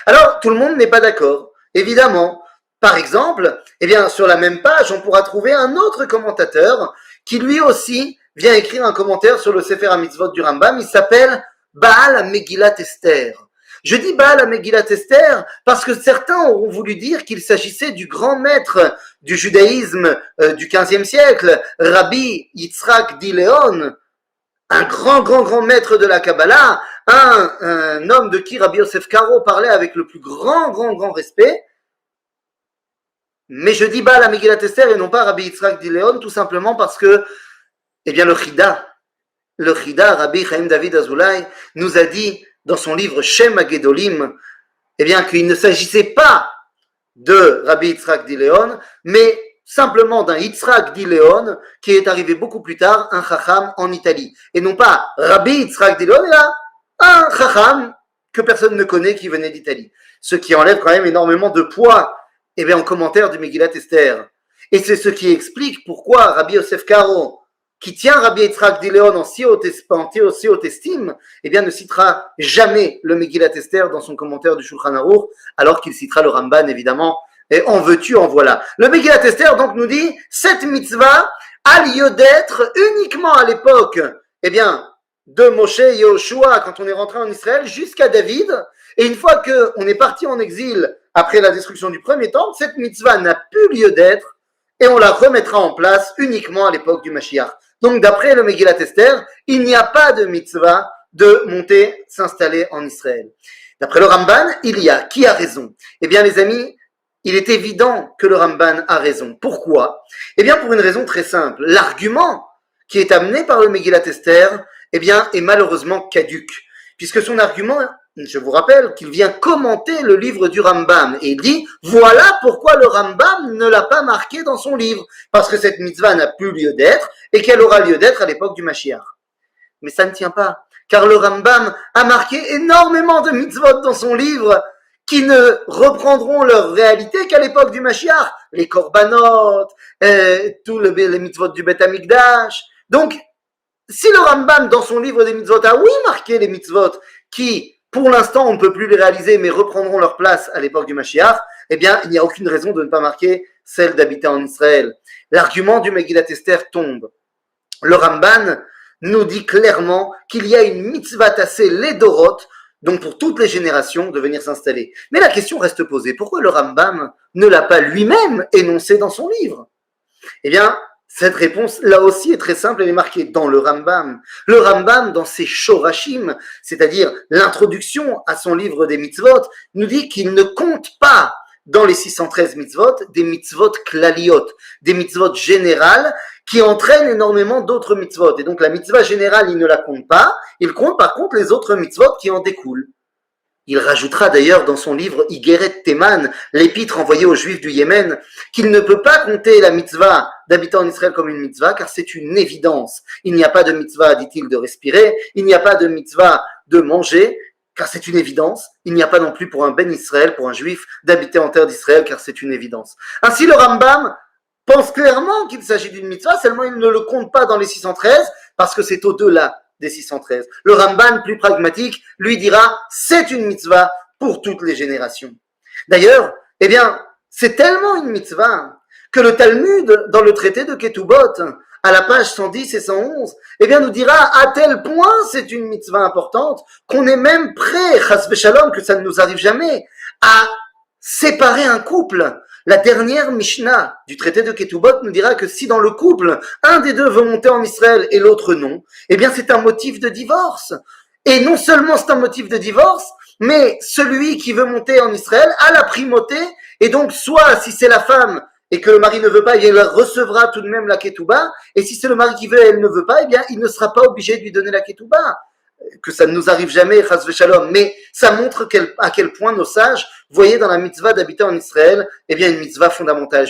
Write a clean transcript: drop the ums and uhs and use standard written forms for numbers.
Alors, tout le monde n'est pas d'accord, évidemment. Par exemple, eh bien, sur la même page, on pourra trouver un autre commentateur qui lui aussi vient écrire un commentaire sur le Sefer HaMitzvot du Rambam. Il s'appelle Baal Megillat Esther. Je dis Baal Megillat Esther parce que certains auront voulu dire qu'il s'agissait du grand maître du judaïsme du XVe siècle, Rabbi Yitzhak Dileon, un grand maître de la Kabbalah, un homme de qui Rabbi Yosef Karo parlait avec le plus grand respect. Mais je dis Baal Megillat Esther et non pas Rabbi Yitzhak Dileon, tout simplement parce que, eh bien, le Chida, Rabbi Chaim David Azoulay, nous a dit dans son livre Shem HaGedolim, eh bien, qu'il ne s'agissait pas de Rabbi Yitzhak Dileon, mais simplement d'un Yitzhak Dileon qui est arrivé beaucoup plus tard, un Chacham en Italie. Et non pas Rabbi Yitzhak Dileon, mais là, un Chacham que personne ne connaît qui venait d'Italie. Ce qui enlève quand même énormément de poids, eh bien, en commentaire du Megillat Esther. Et c'est ce qui explique pourquoi Rabbi Yosef Karo, qui tient Rabbi Yitzhak Dileon en si haute estime, eh bien, ne citera jamais le Megillat Esther dans son commentaire du Shulchan Aruch, alors qu'il citera le Ramban, évidemment. Et en veux-tu, en voilà. Le Megillat Esther, donc, nous dit, cette mitzvah a lieu d'être uniquement à l'époque, eh bien, de Moshe et Yoshua, quand on est rentré en Israël, jusqu'à David. Et une fois qu'on est parti en exil après la destruction du premier temple, cette mitzvah n'a plus lieu d'être et on la remettra en place uniquement à l'époque du Mashiach. Donc, d'après le Megillat Esther, il n'y a pas de mitzvah de monter, s'installer en Israël. D'après le Ramban, il y a. Qui a raison? Eh bien, les amis, il est évident que le Ramban a raison. Pourquoi? Eh bien, pour une raison très simple. L'argument qui est amené par le Megillat Esther, eh bien, est malheureusement caduc. Puisque son argument, je vous rappelle qu'il vient commenter le livre du Rambam et il dit voilà pourquoi le Rambam ne l'a pas marqué dans son livre, parce que cette mitzvah n'a plus lieu d'être et qu'elle aura lieu d'être à l'époque du Mashiach. Mais ça ne tient pas, car le Rambam a marqué énormément de mitzvot dans son livre qui ne reprendront leur réalité qu'à l'époque du Mashiach, les korbanot, tous les mitzvot du Beth Amikdash. Donc, si le Rambam dans son livre des mitzvot a oui marqué les mitzvot qui pour l'instant, on ne peut plus les réaliser, mais reprendront leur place à l'époque du Mashiach, eh bien, il n'y a aucune raison de ne pas marquer celle d'habiter en Israël. L'argument du Megillat Esther tombe. Le Ramban nous dit clairement qu'il y a une mitzvah tassée ledorot, donc pour toutes les générations, de venir s'installer. Mais la question reste posée. Pourquoi le Rambam ne l'a pas lui-même énoncé dans son livre? Eh bien, cette réponse, là aussi, est très simple, elle est marquée dans le Rambam. Le Rambam, dans ses Shorashim, c'est-à-dire l'introduction à son livre des mitzvot, nous dit qu'il ne compte pas dans les 613 mitzvot des mitzvot klaliot, des mitzvot générales qui entraînent énormément d'autres mitzvot. Et donc la mitzvah générale, il ne la compte pas, il compte par contre les autres mitzvot qui en découlent. Il rajoutera d'ailleurs dans son livre Igeret Teman, l'épître envoyée aux Juifs du Yémen, qu'il ne peut pas compter la mitzvah d'habiter en Israël comme une mitzvah, car c'est une évidence. Il n'y a pas de mitzvah, dit-il, de respirer, il n'y a pas de mitzvah de manger, car c'est une évidence. Il n'y a pas non plus pour un Ben Israël, pour un Juif, d'habiter en terre d'Israël, car c'est une évidence. Ainsi, le Rambam pense clairement qu'il s'agit d'une mitzvah, seulement il ne le compte pas dans les 613, parce que c'est au-delà des 613. Le Ramban, plus pragmatique, lui dira c'est une mitzvah pour toutes les générations. D'ailleurs, eh bien, c'est tellement une mitzvah que le Talmud, dans le traité de Ketubot, à la page 110 et 111, eh bien, nous dira à tel point c'est une mitzvah importante qu'on est même prêt, chas v'shalom, que ça ne nous arrive jamais, à séparer un couple. La dernière Mishnah du traité de Ketubot nous dira que si dans le couple, un des deux veut monter en Israël et l'autre non, eh bien c'est un motif de divorce. Et non seulement c'est un motif de divorce, mais celui qui veut monter en Israël a la primauté, et donc soit si c'est la femme et que le mari ne veut pas, eh bien, elle recevra tout de même la Ketouba, et si c'est le mari qui veut et elle ne veut pas, eh bien il ne sera pas obligé de lui donner la Ketouba. Que ça ne nous arrive jamais, chas v'shalom, mais ça montre à quel point nos sages voyaient dans la mitzvah d'habiter en Israël, eh bien, une mitzvah fondamentale.